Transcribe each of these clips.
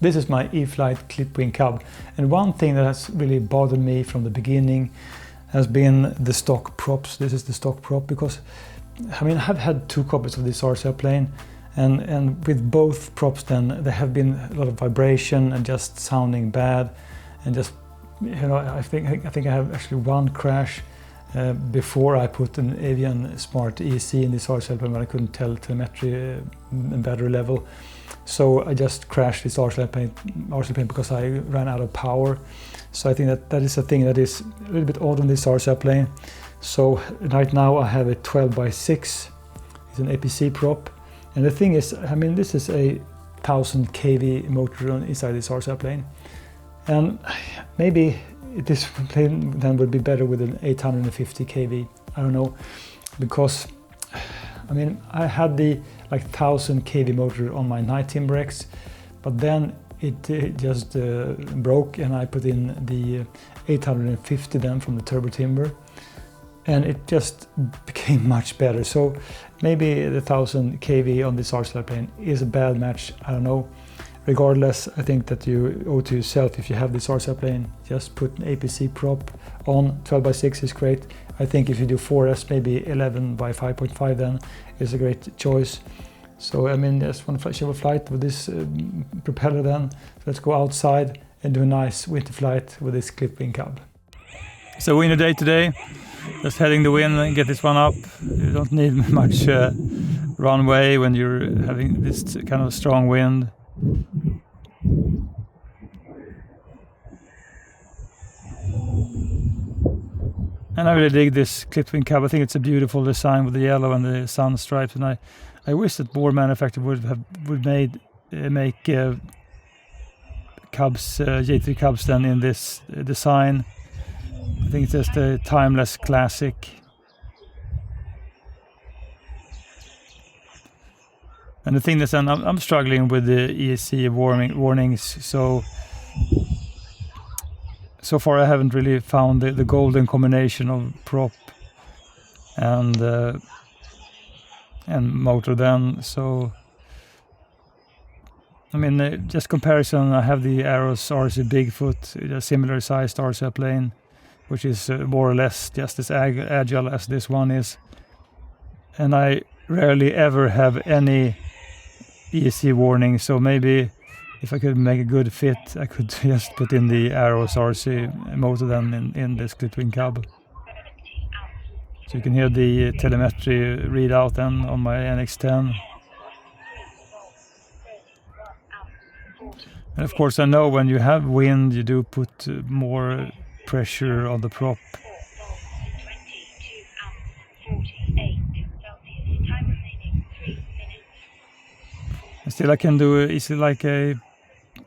This is my E-Flite Clipped Wing Cub, and one thing that has really bothered me from the beginning has been the stock props. This is the stock prop because, I mean, I've had 2 copies of this RC airplane, and with both props then there have been a lot of vibration and just sounding bad, and just, you know, I think I have actually one crash before I put an Avian Smart EC in this RC airplane when I couldn't tell telemetry and battery level. So I just crashed this RC plane because I ran out of power. So I think that is a thing that is a little bit odd on this RC plane. So right now I have a 12x6. It's an APC prop. And the thing is, I mean, this is a 1000 kV motor inside this RC plane. And maybe this plane then would be better with an 850 kV. I don't know, because I mean, I had the 1000 kV motor on my Night Timber X, but then it just broke, and I put in the 850 then from the Turbo Timber, and it just became much better. So maybe the 1000 kV on this RC plane is a bad match, I don't know. Regardless, I think that you owe to yourself, if you have this RC plane, just put an APC prop on. 12x6 is great. I think if you do 4S, maybe 11x5.5 then is a great choice. So I mean, just want to show a flight with this propeller then. So let's go outside and do a nice winter flight with this Clipped Wing Cub. So winter day today, just heading the wind and get this one up. You don't need much runway when you're having this kind of strong wind. And I really dig this Clipped Wing Cub. I think it's a beautiful design with the yellow and the sun stripes, and I wish that more manufacturers would make Cubs, J3 Cubs then in this design. I think it's just a timeless classic. And the thing is, I'm struggling with the ESC warnings, so far I haven't really found the golden combination of prop and motor then. So I mean, just comparison, I have the Aeros RC Bigfoot, a similar sized RC plane, which is more or less just as agile as this one is, and I rarely ever have any ESC warning. So maybe if I could make a good fit, I could just put in the Aeros RC motor then in this Clipped Wing Cub. So you can hear the telemetry readout then on my NX10. And of course I know when you have wind you do put more pressure on the prop. And still I can do easily like a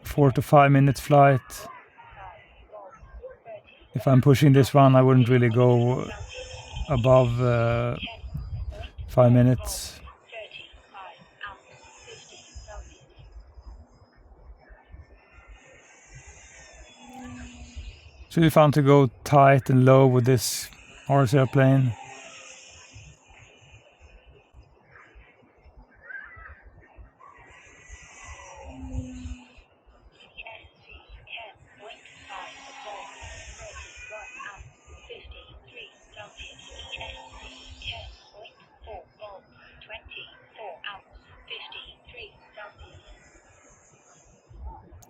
4 to 5 minute flight. If I'm pushing this one, I wouldn't really go above 5 minutes. It's really fun to go tight and low with this RC airplane.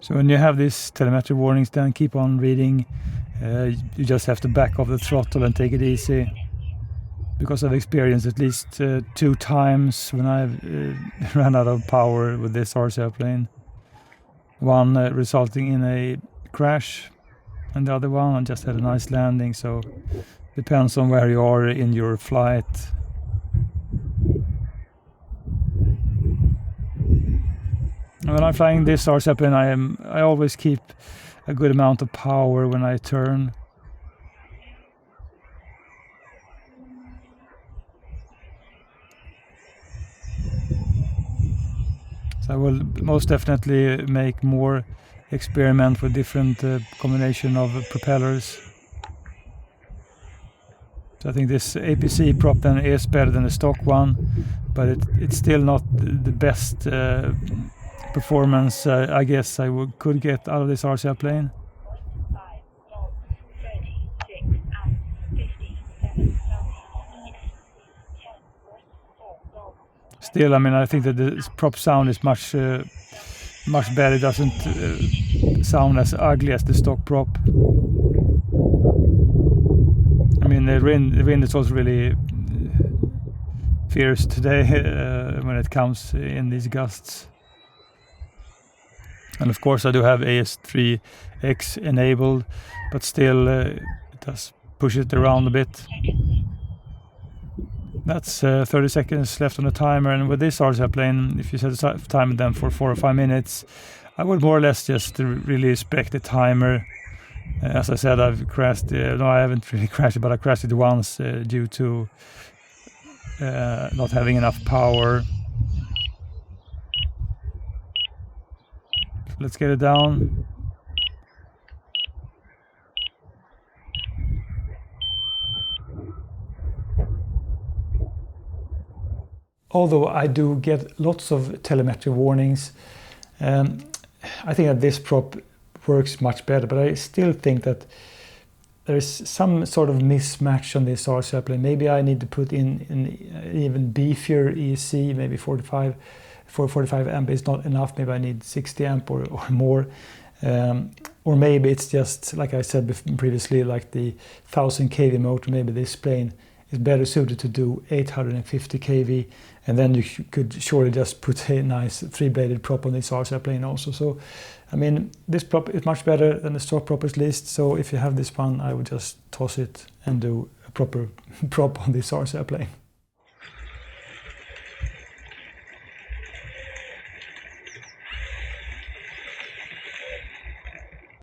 So when you have these telemetry warnings, then keep on reading. You just have to back off the throttle and take it easy. Because I've experienced at least 2 times when I've ran out of power with this RC airplane. One resulting in a crash, and the other one I just had a nice landing. So depends on where you are in your flight. When I'm flying this RC airplane, I always keep a good amount of power when I turn. So I will most definitely make more experiment with different combination of propellers. So I think this APC prop then is better than the stock one, but it's still not the best performance I guess I could get out of this RC plane. Still, I mean, I think that the prop sound is much better. It doesn't sound as ugly as the stock prop. I mean, the wind is also really fierce today when it comes in these gusts. And of course I do have AS3X enabled, but still it does push it around a bit. That's 30 seconds left on the timer, and with this RC plane, if you set the timer then for 4 or 5 minutes, I would more or less just really respect the timer. As I said, I've crashed, no, I haven't really crashed it, but I crashed it once due to not having enough power. Let's get it down. Although I do get lots of telemetry warnings, I think that this prop works much better, but I still think that there's some sort of mismatch on this RC plane. Maybe I need to put in an even beefier ESC, maybe 45 amp is not enough. Maybe I need 60 amp or more. Or maybe it's just, like I said previously, like the 1000 kV motor. Maybe this plane is better suited to do 850 kV, and then you could surely just put a nice 3-bladed prop on this RC plane also. So, I mean, this prop is much better than the stock prop at least. So if you have this one, I would just toss it and do a proper prop on this RC plane.